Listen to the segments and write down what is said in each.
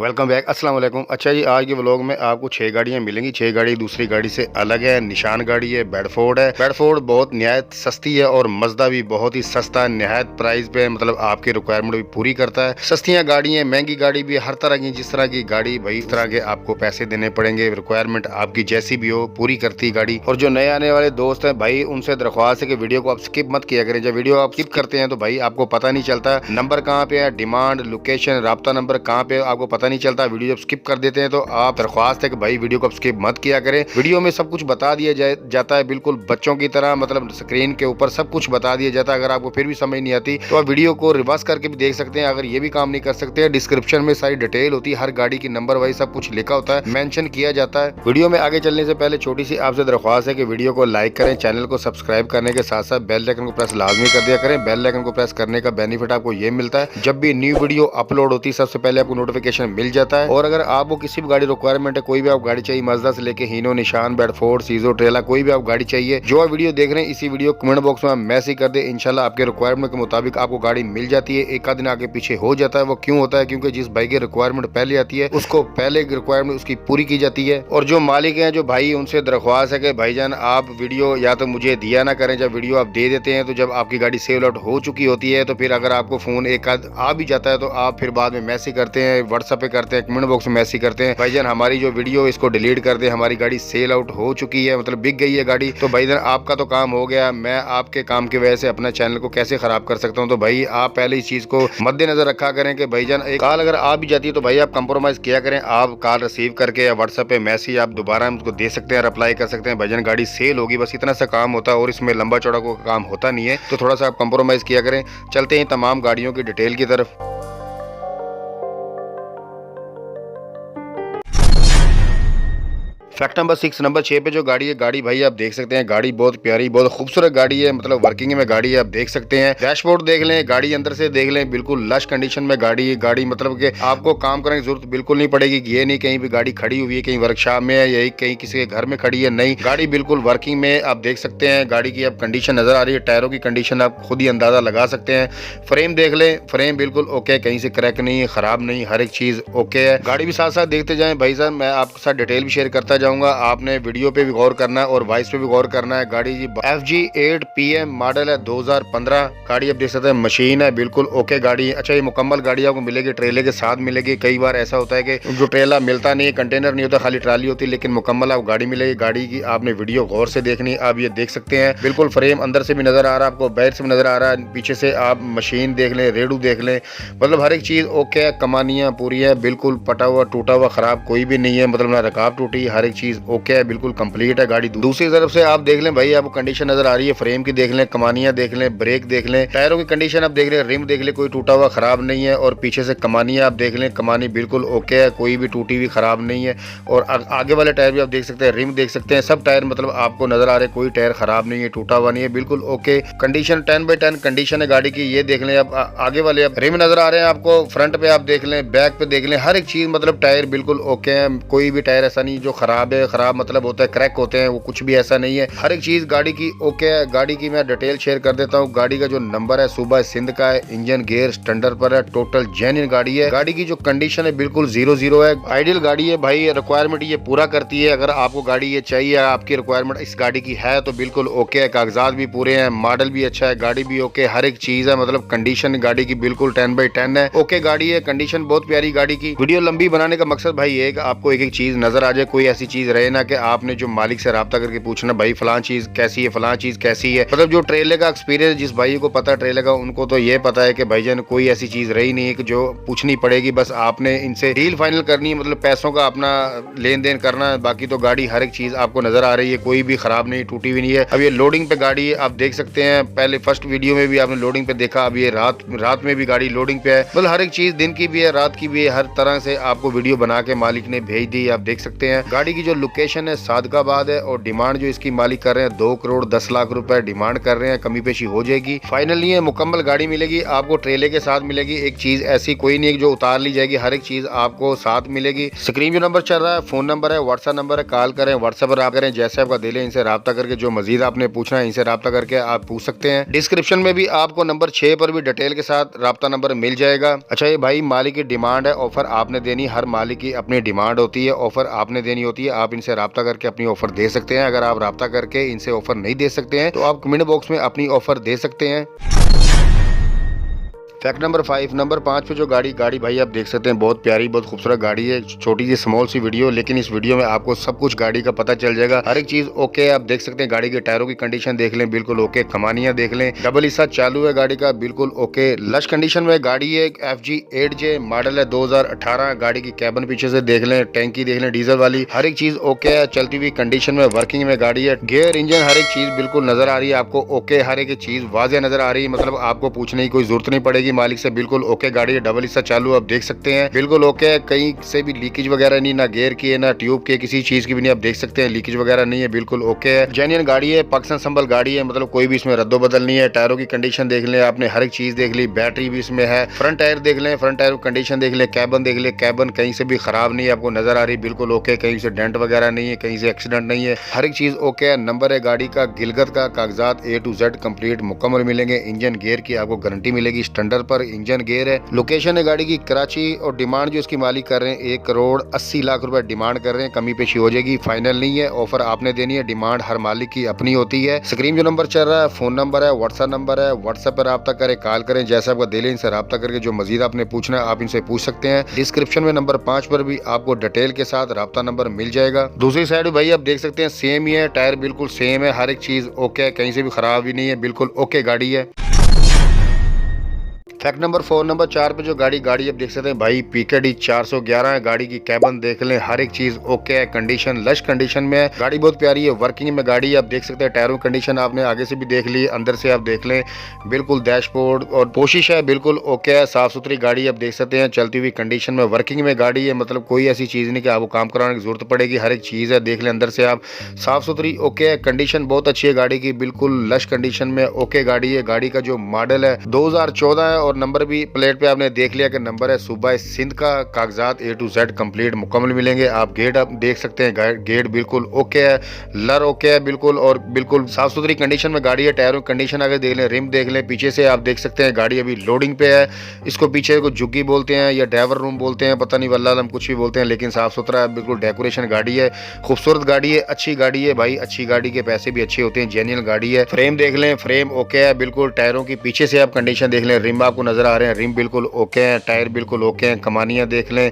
Welcome back. अस्सलाम वालेकुम। अच्छा जी, आज के व्लॉग में आपको 6 गाड़ियाँ मिलेंगी। 6 गाड़ी दूसरी गाड़ी से अलग है। निशान गाड़ी है, बेडफोर्ड है। बेडफोर्ड बहुत नहायत सस्ती है और मजदा भी बहुत ही सस्ता, नहायत प्राइस पे, मतलब आपकी रिक्वायरमेंट भी पूरी करता है। सस्तियाँ गाड़ी है, महंगी गाड़ी भी, हर तरह की, जिस तरह की गाड़ी भाई इस तरह के आपको पैसे देने पड़ेंगे। रिक्वायरमेंट आपकी जैसी भी हो पूरी करती है गाड़ी। और जो नए आने वाले दोस्त हैं भाई, उनसे दरख्वास्त है कि वीडियो को आप स्किप मत किया करें। जब वीडियो आप स्किप करते हैं तो भाई आपको पता नहीं चलता नंबर कहाँ पे है, डिमांड, लोकेशन, राब्ता नंबर कहाँ पे, आपको पता नहीं चलता। वीडियो जब स्किप कर देते हैं तो आप दरख्वास्त है कि भाई वीडियो को आप स्किप मत किया करें। वीडियो में सब कुछ बता दिया जाता है, बिल्कुल बच्चों की तरह, मतलब स्क्रीन के ऊपर सब कुछ बता दिया जाता है। अगर आपको फिर भी समझ नहीं आती तो आप वीडियो को रिवर्स करके भी देख सकते हैं। अगर ये भी काम नहीं कर सकते हैं, डिस्क्रिप्शन में सारी डिटेल होती है, हर गाड़ी की नंबर वाइज सब कुछ लिखा होता है, मेंशन किया जाता है। वीडियो में आगे चलने से पहले छोटी सी आपसे दरख्वास्त है कि वीडियो को लाइक करें, चैनल को सब्सक्राइब करने के साथ साथ बेल आइकन को प्रेस लाजमी कर दिया करें। बेल आइकन को प्रेस करने का बेनिफिट आपको ये मिलता है, जब भी न्यू वीडियो अपलोड होती है सबसे पहले आपको नोटिफिकेशन मिल जाता है। और अगर आपको किसी भी गाड़ी रिक्वायरमेंट है, कोई भी आप गाड़ी चाहिए, मजदा से लेके हीनो, निशान, बेडफोर्ड, सीजो, ट्रेला, कोई भी आप गाड़ी चाहिए, जो आप वीडियो देख रहे हैं इसी वीडियो कमेंट बॉक्स में मैसेज कर दे। इंशाल्लाह आपके रिक्वायरमेंट के मुताबिक आपको गाड़ी मिल जाती है। एक आध दिन आगे पीछे हो जाता है, वो क्यों होता है? क्योंकि जिस भाई की रिक्वायरमेंट पहले आती है उसको पहले रिक्वायरमेंट उसकी पूरी की जाती है। और जो मालिक हैं, जो भाई, उनसे दरख्वास्त है कि भाईजान आप वीडियो या तो मुझे दिया ना करें। जब वीडियो आप दे देते हैं तो जब आपकी गाड़ी सेल आउट हो चुकी होती है तो फिर अगर आपको फोन एक आध आ भी जाता है तो आप फिर बाद में मैसेज करते हैं, व्हाट्सएप पे करते हैं, कमेंट बॉक्स में मैसेज करते हैं, भाईजान हमारी जो वीडियो इसको डिलीट कर दे, हमारी गाड़ी सेल आउट हो चुकी है, मतलब बिक गई है गाड़ी। तो भाईजान आपका तो काम हो गया, मैं आपके काम की वजह से अपना चैनल को कैसे खराब कर सकता हूँ? तो भाई आप पहले इस चीज को मद्देनजर रखा करें कि भाईजान एक कॉल अगर आ भी जाती है तो भाई आप कंप्रोमाइज किया करें। आप कॉल रिसीव करके या व्हाट्सएप पे मैसेज आप दोबारा उसको दे सकते हैं, रिप्लाई कर सकते हैं, भाईजान गाड़ी सेल होगी, बस इतना सा काम होता है और इसमें लंबा चौड़ा कोई काम होता नहीं है। तो थोड़ा सा आप कंप्रोमाइज किया करें। चलते हैं तमाम गाड़ियों की डिटेल की तरफ। फैक्ट नंबर 6, नंबर 6 पे जो गाड़ी है, गाड़ी भाई आप देख सकते हैं, गाड़ी बहुत प्यारी, बहुत खूबसूरत गाड़ी है, मतलब वर्किंग में गाड़ी है, आप देख सकते हैं। डैशबोर्ड देख लें, गाड़ी अंदर से देख लें, बिल्कुल लश कंडीशन में गाड़ी है। गाड़ी मतलब कि आपको काम करने की जरूरत बिल्कुल नहीं पड़ेगी। ये नहीं कहीं भी गाड़ी खड़ी हुई है, कहीं वर्कशॉप में है, यही कहीं किसी के घर में खड़ी है, नहीं, गाड़ी बिल्कुल वर्किंग में। आप देख सकते हैं गाड़ी की अब कंडीशन नजर आ रही है, टायरों की कंडीशन आप खुद ही अंदाजा लगा सकते हैं। फ्रेम देख लें, फ्रेम बिल्कुल ओके, कहीं से क्रैक नहीं है, खराब नहीं, हर एक चीज ओके है। गाड़ी भी साथ साथ देखते जाएं भाई साहब, मैं आपके साथ डिटेल भी शेयर करता जाऊंगा। आपने वीडियो पे भी गौर करना है और वॉइस पे भी गौर करना है। गाड़ी जी FG8 PM मॉडल है, 2015 गाड़ी। आप देख सकते हैं मशीन है, बिल्कुल ओके गाड़ी है। अच्छा, ये मुकम्मल गाड़ी आपको मिलेगी, ट्रेले के साथ मिलेगी। कई बार ऐसा होता है कि जो ट्रेला मिलता नहीं है, कंटेनर नहीं होता, खाली ट्राली होती है, लेकिन मुकम्मल आपको गाड़ी मिलेगी। गाड़ी की आपने वीडियो गौर से देखनी है। आप ये देख सकते हैं बिल्कुल फ्रेम अंदर से भी नजर आ रहा है आपको, बाहर से भी नजर आ रहा है, पीछे से आप मशीन देख लें, रेडू देख लें, मतलब हर एक चीज ओके है। कमानियां पूरी है, बिल्कुल पटा हुआ टूटा हुआ खराब कोई भी नहीं है, मतलब ना रकाब टूटी, हर एक चीज ओके है, बिल्कुल कंप्लीट है गाड़ी। दूसरी तरफ से आप देख लें भाई, आपको कंडीशन नजर आ रही है, फ्रेम की देख लें, कमानियां देख लें, ब्रेक देख लें, टायरों की कंडीशन आप देख लें, रिम देख लें, कोई टूटा हुआ खराब नहीं है। और पीछे से कमानियां आप देख लें, कमानी बिल्कुल ओके है, कोई भी टूटी हुई खराब नहीं है। और आगे वाले टायर भी आप देख सकते हैं, रिम देख सकते हैं, सब टायर मतलब आपको नजर आ रहे हैं, कोई टायर खराब नहीं है, टूटा हुआ नहीं है, बिल्कुल ओके कंडीशन, 10/10 कंडीशन है गाड़ी की। ये देख लें आप, आगे वाले आप रिम नजर आ रहे हैं आपको, फ्रंट पे आप देख लें, बैक पे देख लें, हर एक चीज मतलब टायर बिल्कुल ओके है। कोई भी टायर ऐसा नहीं जो खराब है, खराब मतलब होता है क्रैक होते हैं, वो कुछ भी ऐसा नहीं है, हर एक चीज गाड़ी की ओके है। गाड़ी की मैं डिटेल शेयर कर देता हूँ। गाड़ी का जो नंबर है सूबा सिंध का है, इंजन गियर स्टैंडर्ड पर है, टोटल जेन्युइन गाड़ी है। गाड़ी की जो कंडीशन है बिल्कुल 0-0 है, आइडियल गाड़ी है भाई। रिक्वायरमेंट ये पूरा करती है। अगर आपको गाड़ी ये चाहिए, आपकी रिक्वायरमेंट इस गाड़ी की है तो बिल्कुल ओके है, कागजात भी पूरे हैं, मॉडल भी अच्छा है, गाड़ी भी ओके, हर एक चीज है, मतलब कंडीशन गाड़ी की बिल्कुल 10/10 है, ओके गाड़ी है, कंडीशन बहुत प्यारी गाड़ी की। वीडियो लंबी बनाने का मकसद भाई ये आपको एक एक चीज नजर आ जाए, कोई ऐसी चीज रहे ना कि आपने जो मालिक से राब्ता करके पूछना भाई फलां चीज कैसी है, फलां चीज कैसी है। मतलब जो ट्रेले का एक्सपीरियंस जिस भाई को पता है ट्रेले का, उनको तो ये पता है कि भाईजान कोई ऐसी चीज रही नहीं है कि जो पूछनी पड़ेगी। बस आपने इनसे डील फाइनल करनी है, मतलब पैसों का अपना लेन देन करना है। बाकी तो गाड़ी हर एक चीज आपको नजर आ रही है, कोई भी खराब नहीं, टूटी हुई नहीं है। अब ये लोडिंग पे गाड़ी है, आप देख सकते हैं, पहले फर्स्ट वीडियो में भी आपने लोडिंग पे देखा, अब ये रात में भी गाड़ी लोडिंग पे है, मतलब हर एक चीज दिन की भी है, रात की भी है, हर तरह से आपको वीडियो बना के मालिक ने भेज दी, आप देख सकते हैं। गाड़ी की की जो लोकेशन है सादकाबाद है और डिमांड जो इसकी मालिक कर रहे हैं 2 करोड़ 10 लाख रुपए डिमांड कर रहे हैं। कमी पेशी हो जाएगी। फाइनली ये मुकम्मल गाड़ी मिलेगी आपको, ट्रेले के साथ मिलेगी। एक चीज ऐसी कोई नहीं है जो उतार ली जाएगी, हर एक चीज आपको साथ मिलेगी। स्क्रीन जो नंबर चल रहा है फोन नंबर है, व्हाट्सएप नंबर है, कॉल करें, व्हाट्सएप पर आप करें, जैसे आपका दिल है इनसे रब्ता करके जो मजीद आपने पूछना है इनसे रब्ता करके आप पूछ सकते हैं। डिस्क्रिप्शन में भी आपको नंबर 6 पर भी डिटेल के साथ रब्ता नंबर मिल जाएगा। अच्छा ये भाई मालिक की डिमांड है, ऑफर आपने देनी, हर मालिक की अपनी डिमांड होती है, ऑफर आपने देनी होती है। आप इनसे रब्ता करके अपनी ऑफर दे सकते हैं। अगर आप रब्ता करके इनसे ऑफर नहीं दे सकते हैं तो आप कमेंट बॉक्स में अपनी ऑफर दे सकते हैं। फैक्ट नंबर 5, नंबर 5 पे जो गाड़ी भाई आप देख सकते हैं बहुत प्यारी बहुत खूबसूरत गाड़ी है। छोटी सी स्मॉल सी वीडियो, लेकिन इस वीडियो में आपको सब कुछ गाड़ी का पता चल जाएगा। हर एक चीज ओके आप देख सकते हैं। गाड़ी के टायरों की कंडीशन देख लें, बिल्कुल ओके। कमानियां देख लें, डबल हिस्सा चालू है गाड़ी का, बिल्कुल ओके। लश कंडीशन में गाड़ी है। FG 8J मॉडल है 2018। गाड़ी की कैबिन पीछे से देख लें, टैंकी देख लें डीजल वाली, हर एक चीज ओके है। चलती हुई कंडीशन में वर्किंग में गाड़ी है। गियर इंजन हर एक चीज बिल्कुल नजर आ रही है आपको ओके। हर एक चीज वाज़ेह नजर आ रही है, मतलब आपको पूछने की कोई जरूरत नहीं पड़ेगी मालिक से। बिल्कुल ओके गाड़ी है। डबल हिस्सा चालू आप देख सकते हैं, बिल्कुल ओके है। कहीं से भी लीकेज वगैरह नहीं, ना गेयर की है ना ट्यूब की, किसी चीज की भी नहीं। आप देख सकते हैं लीकेज वगैरह नहीं है, बिल्कुल ओके है। जेन्युइन गाड़ी है, पाकिस्तान संभल गाड़ी है, मतलब कोई भी इसमें रद्दो बदल नहीं है। टायरों की कंडीशन देख लें आपने, हर एक चीज देख ली। बैटरी भी इसमें है। फ्रंट टायर देख लें, फ्रंट टायर की कंडीशन देख लें। कैबन देख लें, कैबन कहीं से भी खराब नहीं है, आपको नजर आ रही बिल्कुल ओके। कहीं से डेंट वगैरह नहीं है, कहीं से एक्सीडेंट नहीं है, हर एक चीज ओके है। नंबर है गाड़ी का, गिलगत का कागजात A to Z कंप्लीट मुकम्मल मिलेंगे। इंजन गियर की आपको गारंटी मिलेगी, स्टैंडर्ड पर इंजन गियर है। लोकेशन है गाड़ी की कराची और डिमांड जो इसकी मालिक कर रहे हैं 1 करोड़ 80 लाख रुपए डिमांड कर रहे हैं। कमी पेशी हो जाएगी, फाइनल नहीं है, ऑफर आपने देनी है। डिमांड हर मालिक की अपनी होती है। स्क्रीन जो नंबर चल रहा है फोन नंबर है, व्हाट्सएप नंबर है, व्हाट्सएप पर रब्ता करें, कॉल करें, जैसे आपका दिल है इनसे रब्ता करके जो मजीद आपने पूछना है आप इनसे पूछ सकते हैं। डिस्क्रिप्शन में नंबर 5 पर भी आपको डिटेल के साथ रब्ता नंबर मिल जाएगा। दूसरी साइड भाई आप देख सकते हैं सेम ही है, टायर बिल्कुल सेम है, हर एक चीज ओके है, कहीं से भी खराब ही नहीं है, बिल्कुल ओके गाड़ी है। फैक्ट नंबर 4, नंबर 4 पे जो गाड़ी आप देख सकते हैं भाई PKD 411 है। गाड़ी की कैबिन देख लें, हर एक चीज ओके है। कंडीशन लश कंडीशन में है, गाड़ी बहुत प्यारी है। वर्किंग में गाड़ी आप देख सकते हैं। टायरों की कंडीशन आपने आगे से भी देख ली, अंदर से आप देख लें, बिल्कुल डैशबोर्ड और पोशिश है, बिल्कुल ओके है। साफ सुथरी गाड़ी आप देख सकते हैं। चलती हुई कंडीशन में वर्किंग में गाड़ी है, मतलब कोई ऐसी चीज नहीं कि आपको काम कराने की जरूरत पड़ेगी, हर एक चीज है देख लें अंदर से आप। साफ सुथरी ओके है, कंडीशन बहुत अच्छी है गाड़ी की, बिल्कुल लश कंडीशन में ओके गाड़ी है। गाड़ी का जो मॉडल है 2014 है और नंबर भी प्लेट पे आपने देख लिया कि नंबर है सूबा सिंध का। कागजात A to Z कंप्लीट मुकम्मल मिलेंगे। आप गेट आप देख सकते हैं, गेट बिल्कुल ओके है, लर ओके है बिल्कुल, और बिल्कुल साफ सुथरी कंडीशन में गाड़ी है। टायरों कंडीशन आगे देख लें, रिम देख लें, पीछे से आप देख सकते हैं गाड़ी अभी लोडिंग पे है। इसको पीछे को झुग्गी बोलते हैं या ड्राइवर रूम बोलते हैं, पता नहीं वल्लाह हम कुछ भी बोलते हैं, लेकिन साफ सुथरा है, बिल्कुल डेकोरेशन गाड़ी है, खूबसूरत गाड़ी है, अच्छी गाड़ी है भाई। अच्छी गाड़ी के पैसे भी अच्छे होते हैं, जेन्युइन गाड़ी है। फ्रेम देख लें, फ्रेम ओके है बिल्कुल। टायरों की पीछे से आप कंडीशन देख लें, रिम आपको नजर आ रहे हैं, रिम बिल्कुल ओके हैं, टायर बिल्कुल ओके हैं। कमानियां देख लें,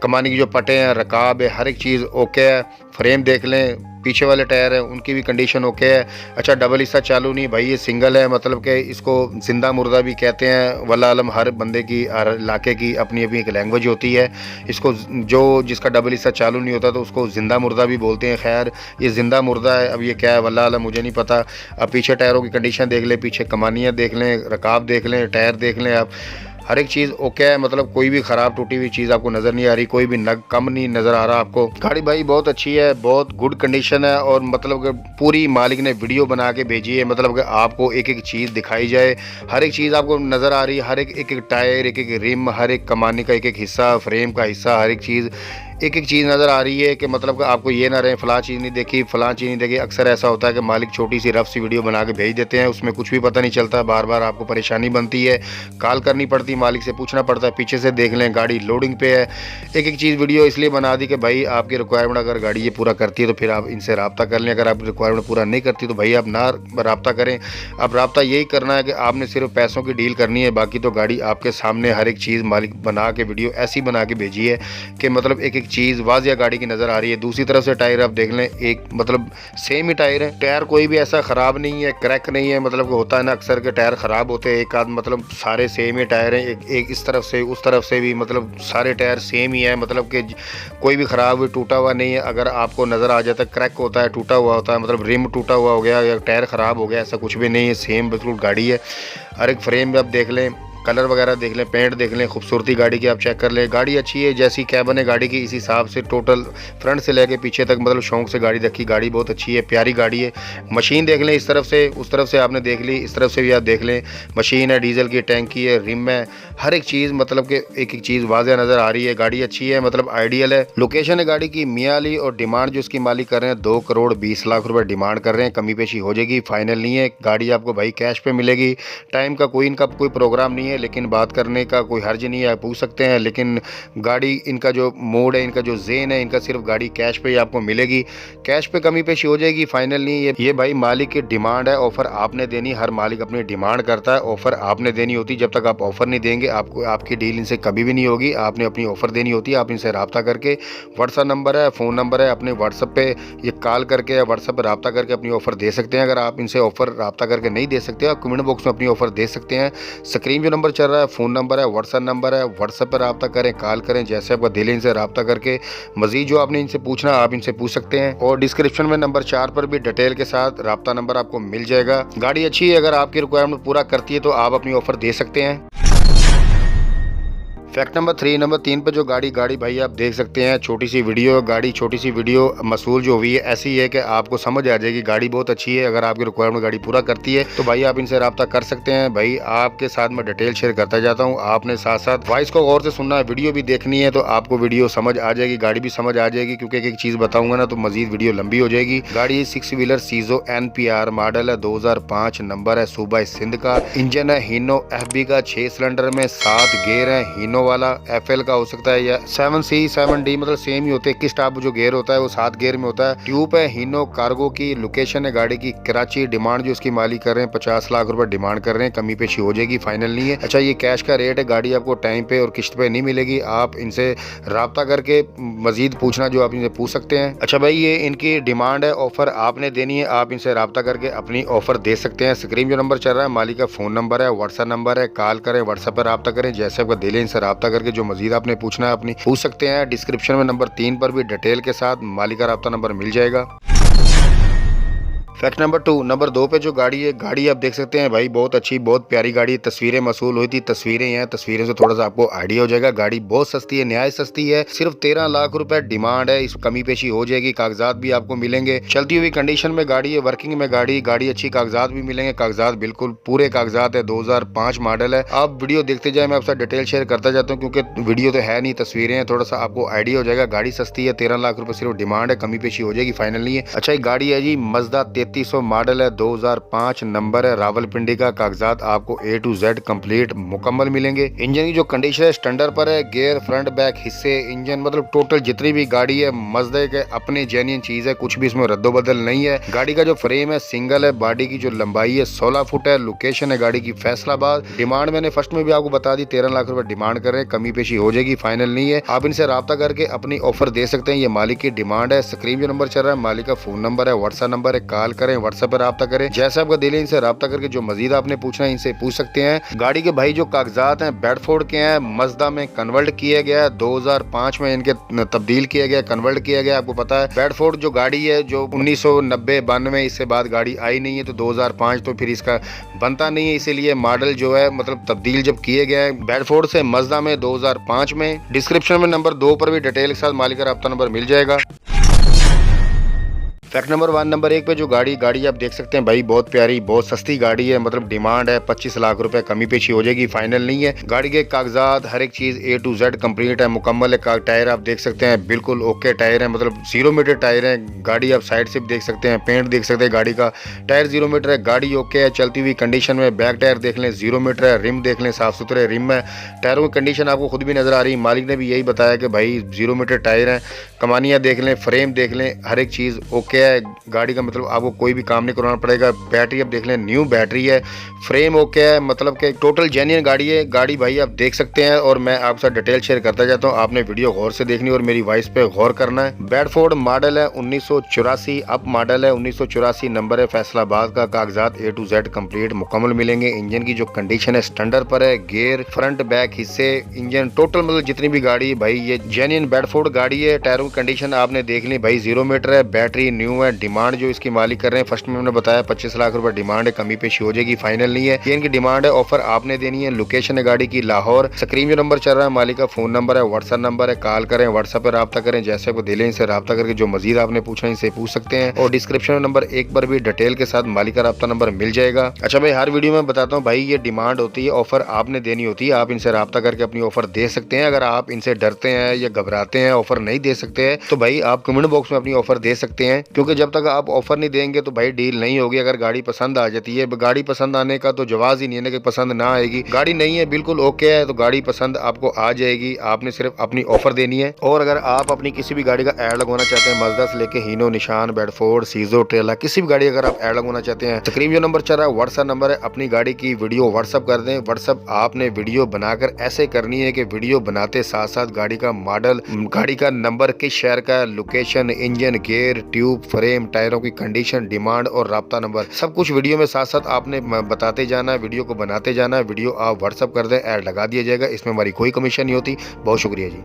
कमानी की जो पटे हैं, रकाब है, हर एक चीज़ ओके है। फ्रेम देख लें, पीछे वाले टायर है उनकी भी कंडीशन ओके है। अच्छा डबल हिस्सा चालू नहीं भाई, ये सिंगल है, मतलब कि इसको जिंदा मुर्दा भी कहते हैं। वल्लाह आलम, हर बंदे की हर इलाके की अपनी अपनी एक लैंग्वेज होती है। इसको जो जिसका डबल हिस्सा चालू नहीं होता तो उसको जिंदा मुर्दा भी बोलते हैं। खैर ये जिंदा मुर्दा है, अब ये क्या है वल्लाह आलम मुझे नहीं पता। अब पीछे टायरों की कंडीशन देख लें, पीछे कमानियाँ देख लें, रकाब देख लें, टायर देख लें आप, हर एक चीज़ ओके है, मतलब कोई भी ख़राब टूटी हुई चीज़ आपको नज़र नहीं आ रही, कोई भी नग कम नहीं नज़र आ रहा आपको। गाड़ी भाई बहुत अच्छी है, बहुत गुड कंडीशन है, और मतलब कि पूरी मालिक ने वीडियो बना के भेजी है, मतलब कि आपको एक एक चीज़ दिखाई जाए, हर एक चीज़ आपको नज़र आ रही है। हर एक टायर, एक एक रिम, हर एक कमानी का एक एक हिस्सा, फ्रेम का हिस्सा, हर एक चीज़ एक एक चीज़ नज़र आ रही है कि मतलब कि आपको ये ना रहे फ़लाँ चीज़ नहीं देखी, फ़लाँ चीज़ नहीं देखी। अक्सर ऐसा होता है कि मालिक छोटी सी रफ सी वीडियो बना के भेज देते हैं, उसमें कुछ भी पता नहीं चलता, बार बार आपको परेशानी बनती है, कॉल करनी पड़ती, मालिक से पूछना पड़ता है। पीछे से देख लें गाड़ी लोडिंग पे है। एक एक चीज़ वीडियो इसलिए बना दी कि भाई आपकी रिक्वायरमेंट अगर गाड़ी ये पूरा करती है तो फिर आप इनसे रब्ता कर लें। अगर आप रिक्वायरमेंट पूरा नहीं करती तो भाई आप ना रब्ता करें। अब रब्ता यही करना है कि आपने सिर्फ पैसों की डील करनी है, बाकी तो गाड़ी आपके सामने हर एक चीज़ मालिक बना के वीडियो ऐसी बना के भेजी है कि मतलब एक एक चीज़ वाज़िया गाड़ी की नज़र आ रही है। दूसरी तरफ से टायर आप देख लें, एक मतलब सेम ही टायर है, टायर कोई भी ऐसा ख़राब नहीं है, क्रैक नहीं है। मतलब होता है ना अक्सर के टायर ख़राब होते हैं, एक आध, मतलब सारे सेम ही टायर हैं, एक इस तरफ से उस तरफ से भी, मतलब सारे टायर सेम ही है, मतलब कि कोई भी ख़राब टूटा हुआ नहीं है। अगर आपको नज़र आ जाता है क्रैक होता है, टूटा हुआ होता है, मतलब रिम टूटा हुआ हो गया या टायर ख़राब हो गया, ऐसा कुछ भी नहीं है, सेम बिल्कुल गाड़ी है। हर एक फ्रेम में आप देख लें, कलर वगैरह देख लें, पेंट देख लें, खूबसूरती गाड़ी की आप चेक कर लें। गाड़ी अच्छी है, जैसी कैबन है गाड़ी की इस हिसाब से टोटल फ्रंट से लेके पीछे तक मतलब शौक से गाड़ी रखी। गाड़ी बहुत अच्छी है, प्यारी गाड़ी है। मशीन देख लें, इस तरफ से उस तरफ से आपने देख ली, इस तरफ से भी आप देख लें। मशीन है, डीजल की टैंकी है, रिम है, हर एक चीज़ मतलब कि एक एक चीज़ वाज़ेह नज़र आ रही है। गाड़ी अच्छी है, मतलब आइडियल है। लोकेशन है गाड़ी की मियां अली और डिमांड जो इसकी मालिक कर रहे हैं 2 करोड़ 20 लाख रुपए डिमांड कर रहे हैं। कमी पेशी हो जाएगी, फाइनल नहीं है। गाड़ी आपको भाई कैश पे मिलेगी। टाइम का कोई इनका कोई प्रोग्राम नहीं है, लेकिन बात करने का कोई हर्ज नहीं है, आप पूछ सकते हैं। लेकिन गाड़ी इनका जो मूड है, इनका जो ज़ेन है, इनका सिर्फ गाड़ी कैश पे ही आपको मिलेगी। कैश पे कमी पेशी हो जाएगी, फाइनल नहीं है। ये भाई मालिक की डिमांड है, ऑफर आपने देनी। हर मालिक अपनी डिमांड करता है, ऑफर आपने देनी होती। जब तक आप ऑफर नहीं देंगे आपको आपकी डील इनसे कभी भी नहीं होगी। आपने अपनी ऑफर देनी होती है। आप इनसे रब्ता करके, व्हाट्सएप नंबर है, फ़ोन नंबर है, अपने व्हाट्सएप पे ये कॉल करके या व्हाट्सएप पर रब्ता करके अपनी ऑफर दे सकते हैं। अगर आप इनसे ऑफर रब्ता करके नहीं दे सकते, आप कमेंट बॉक्स में अपनी ऑफर दे सकते हैं। स्क्रीन जो नंबर चल रहा है, फ़ोन नंबर है, व्हाट्सएप नंबर है, व्हाट्सएप पर रब्ता करें, कॉल करें, जैसे आपका दिल है इनसे रब्ता करके मजीद जो आपने इनसे पूछना आप इनसे पूछ सकते हैं। और डिस्क्रिप्शन में नंबर 4 पर भी डिटेल के साथ रब्ता नंबर आपको मिल जाएगा। गाड़ी अच्छी है, अगर आपकी रिक्वायरमेंट पूरा करती है तो आप अपनी ऑफर दे सकते हैं। फैक्ट नंबर 3, नंबर 3 पे जो गाड़ी भाई आप देख सकते हैं, छोटी सी वीडियो गाड़ी, छोटी सी वीडियो मसूल जो हुई है ऐसी है कि आपको समझ आ जाएगी। गाड़ी बहुत अच्छी है, अगर आपकी रिक्वायरमेंट गाड़ी पूरा करती है तो भाई आप इनसे रब्ता कर सकते हैं। भाई आपके साथ मैं डिटेल शेयर करता जाता हूँ, आपने साथ साथ वॉइस को गौर से सुनना है, वीडियो भी देखनी है तो आपको वीडियो समझ आ जाएगी, गाड़ी भी समझ आ जाएगी। क्योंकि एक चीज़ बताऊंगा ना तो मजीद वीडियो लंबी हो जाएगी। गाड़ी 6 व्हीलर सीजो NPR मॉडल है, 2005 नंबर है, सूबा सिंध का। इंजन है हीनो FB का, 6 सिलेंडर में, 7 गेयर है। हीनो वाला FL का हो सकता है या 7C 7D, मतलब सेम ही होते हैं। किस टाइप जो गेयर होता है वो 7 गेयर में होता है। ट्यूब है हीनो कार्गो की। लोकेशन है गाड़ी की कराची। डिमांड जो इसकी मालिक कर रहे हैं 50 लाख रुपए डिमांड कर रहे हैं। कमी पेशी हो जाएगी, फाइनल नहीं है। अच्छा, ये कैश का रेट है, गाड़ी आपको टाइम पे और किस्त पे नहीं मिलेगी। आप इनसे रब्ता करके मजीद पूछना जो आप इनसे पूछ सकते हैं। अच्छा भाई, ये इनकी डिमांड है, ऑफर आपने देनी है, आप इनसे रब्ता करके अपनी ऑफर दे सकते हैं। स्क्रीन जो नंबर चल रहा है मालिक का फ़ोन नंबर है, व्हाट्सएप नंबर है, कॉल करें, व्हाट्सएप पर रब्ता करें, जैसे आपका दिल है इनसे रब्ता करके जो मजीद आपने पूछना है अपनी पूछ सकते हैं। डिस्क्रिप्शन में नंबर 3 पर भी डिटेल के साथ मालिक का रब्ता नंबर मिल जाएगा। फैक्ट नंबर 2, नंबर 2 पे जो गाड़ी है, गाड़ी आप देख सकते हैं भाई बहुत अच्छी, बहुत प्यारी गाड़ी। तस्वीरें मसूल हुई थी, तस्वीरें हैं, तस्वीरों से थोड़ा सा आपको आइडिया हो जाएगा। गाड़ी बहुत सस्ती है, नहायत सस्ती है, सिर्फ 13 लाख रुपए डिमांड है। इस कमी पेशी हो जाएगी, कागजात भी आपको मिलेंगे, चलती हुई कंडीशन में गाड़ी है, वर्किंग में गाड़ी अच्छी, कागजात भी मिलेंगे। कागजात बिल्कुल पूरे कागजात है, 2005 मॉडल है। आप वीडियो देखते जाए, मैं आपसे डिटेल शेयर करता जाता हूँ क्योंकि वीडियो तो है नहीं, तस्वीरें हैं, थोड़ा सा आपको आइडिया हो जाएगा। गाड़ी सस्ती है, 13 लाख रुपए सिर्फ डिमांड है, कमी पेशी हो जाएगी, फाइनल नहीं है। अच्छा, एक गाड़ी है जी मजदा 3300 मॉडल है, 2005 नंबर है, रावलपिंडी का। कागजात आपको A to Z कंप्लीट मुकम्मल मिलेंगे। इंजन की जो कंडीशन है स्टैंडर्ड पर है, गेयर फ्रंट बैक हिस्से, इंजन मतलब टोटल जितनी भी गाड़ी है मजदे के अपने जेन्युइन चीज है, कुछ भी इसमें रद्दोबदल नहीं है। गाड़ी का जो फ्रेम है सिंगल है, बॉडी की जो लंबाई है 16 फुट है। लोकेशन है गाड़ी की फैसलाबाद। डिमांड मैंने फर्स्ट में भी आपको बता दी, 13 लाख रुपए डिमांड कर रहे हैं, कमी पेशी हो जाएगी, फाइनल नहीं है। आप इनसे रब्ता करके अपनी ऑफर दे सकते हैं, ये मालिक की डिमांड है। स्क्रीन जो नंबर चल रहा है मालिक का फ़ोन नंबर है, व्हाट्सएप नंबर है, कॉल करें, व्हाट्सएप पर रब्ता करें, जैसे आपका दिल है इनसे रब्ता करके जो मजीद आपने पूछना है इनसे पूछ सकते हैं। गाड़ी के भाई जो कागजात हैं बेडफोर्ड के हैं, मजदा में कन्वर्ट किया गया है, 2005 में इनके तब्दील किया गया, कन्वर्ट किया गया। आपको पता है बेडफोर्ड जो गाड़ी है जो 1990-92 इससे बाद गाड़ी आई नहीं है, तो 2005 तो फिर इसका बनता नहीं है, इसीलिए मॉडल जो है मतलब तब्दील जब किए गए हैं बेडफोर्ड से मजदा में 2005 में। डिस्क्रिप्शन में नंबर 2 पर भी डिटेल के साथ मालिक का रब्ता नंबर मिल जाएगा। फैक्ट नंबर 1, नंबर 1 पे जो गाड़ी आप देख सकते हैं भाई बहुत प्यारी, बहुत सस्ती गाड़ी है, मतलब डिमांड है 25 लाख रुपए, कमी पेशी हो जाएगी, फाइनल नहीं है। गाड़ी के कागजात हर एक चीज़ A to Z कंप्लीट है, मुकम्मल है। टायर आप देख सकते हैं बिल्कुल ओके टायर है, मतलब 0 मीटर टायर है। गाड़ी आप साइड से भी देख सकते हैं, पेंट देख सकते हैं, गाड़ी का टायर 0 मीटर है, गाड़ी ओके है, चलती हुई कंडीशन में। बैक टायर देख लें 0 मीटर है, रिम देख लें साफ सुथरे रिम है। टायरों की कंडीशन आपको खुद भी नजर आ रही है, मालिक ने भी यही बताया कि भाई 0 मीटर टायर है। कमानियाँ देख लें, फ्रेम देख लें, हर एक चीज़ ओके है। गाड़ी का मतलब आपको कोई भी काम नहीं करवाना पड़ेगा। बैटरी आप देख लें न्यू बैटरी है, फ्रेम ओके है, मतलब कि टोटल जेन्युइन गाड़ी है। गाड़ी भाई आप देख सकते हैं और मैं आपके साथ डिटेल शेयर करता जाता हूँ, आपने वीडियो गौर से देखनी और मेरी वॉइस पे गौर करना है। बेडफोर्ड मॉडल है 1984, अप मॉडल है 1984 नंबर है, फैसलाबाद का। कागजात A to Z कंप्लीट मुकम्मल मिलेंगे। इंजन की जो कंडीशन है स्टैंडर्ड पर है, गेयर फ्रंट बैक हिस्से, इंजन टोटल मतलब जितनी भी गाड़ी भाई ये जेन्युइन बेडफोर्ड गाड़ी है। टायरों की कंडीशन आपने देख ली भाई 0 मीटर है, बैटरी न्यू न्यू है। डिमांड जो इसकी मालिक कर रहे हैं, फर्स्ट में हमने बताया 25 लाख रुपए डिमांड है, कमी पेशी हो जाएगी, फाइनल नहीं है। ये इनकी डिमांड है, ऑफर आपने देनी है। लोकेशन है गाड़ी की लाहौर। स्क्रीन जो नंबर चल रहा है मालिक का फोन नंबर है, व्हाट्सएप नंबर है, कॉल करें, व्हाट्सएप पर रब्ता करें, जैसे आपको दिले इनसे रब्ता करके जो मजीद आपने पूछना है इनसे पूछ सकते हैं। और डिस्क्रिप्शन नंबर एक बार भी डिटेल के साथ मालिक का रब्ता नंबर मिल जाएगा। अच्छा भाई, हर वीडियो में बताता हूँ भाई, ये डिमांड होती है, ऑफर आपने देनी होती है। आप इनसे रब्ता करके अपनी ऑफर दे सकते हैं। अगर आप इनसे डरते हैं या घबराते हैं, ऑफर नहीं दे सकते हैं, तो भाई आप कमेंट बॉक्स में अपनी ऑफर दे सकते हैं, क्योंकि जब तक आप ऑफर नहीं देंगे तो भाई डील नहीं होगी। अगर गाड़ी पसंद आ जाती है, गाड़ी पसंद आने का तो जवाब ही नहीं है कि पसंद ना आएगी। गाड़ी नहीं है, बिल्कुल ओके है, तो गाड़ी पसंद आपको आ जाएगी। आपने सिर्फ अपनी ऑफर देनी है। और अगर आप अपनी किसी भी गाड़ी का ऐड लगवाना चाहते हैं, मजदा से लेके हीनो, निशान, बेडफोर्ड, सीजो, ट्रेला, किसी भी गाड़ी अगर आप ऐड लगवाना चाहते हैं, तकरीबन जो नंबर चल रहा है व्हाट्सएप नंबर है, अपनी गाड़ी की वीडियो व्हाट्सएप कर दें। व्हाट्सएप आपने वीडियो बनाकर ऐसे करनी है कि वीडियो बनाते साथ साथ गाड़ी का मॉडल, गाड़ी का नंबर, किस शहर का, location, engine, gear, tube, frame, टायरों की कंडीशन, डिमांड और राब्ता नंबर, सब कुछ वीडियो में साथ साथ आपने बताते जाना है, वीडियो को बनाते जाना है। वीडियो आप व्हाट्सएप कर दें, ऐड लगा दिया जाएगा। इसमें हमारी कोई कमीशन नहीं होती। बहुत शुक्रिया जी।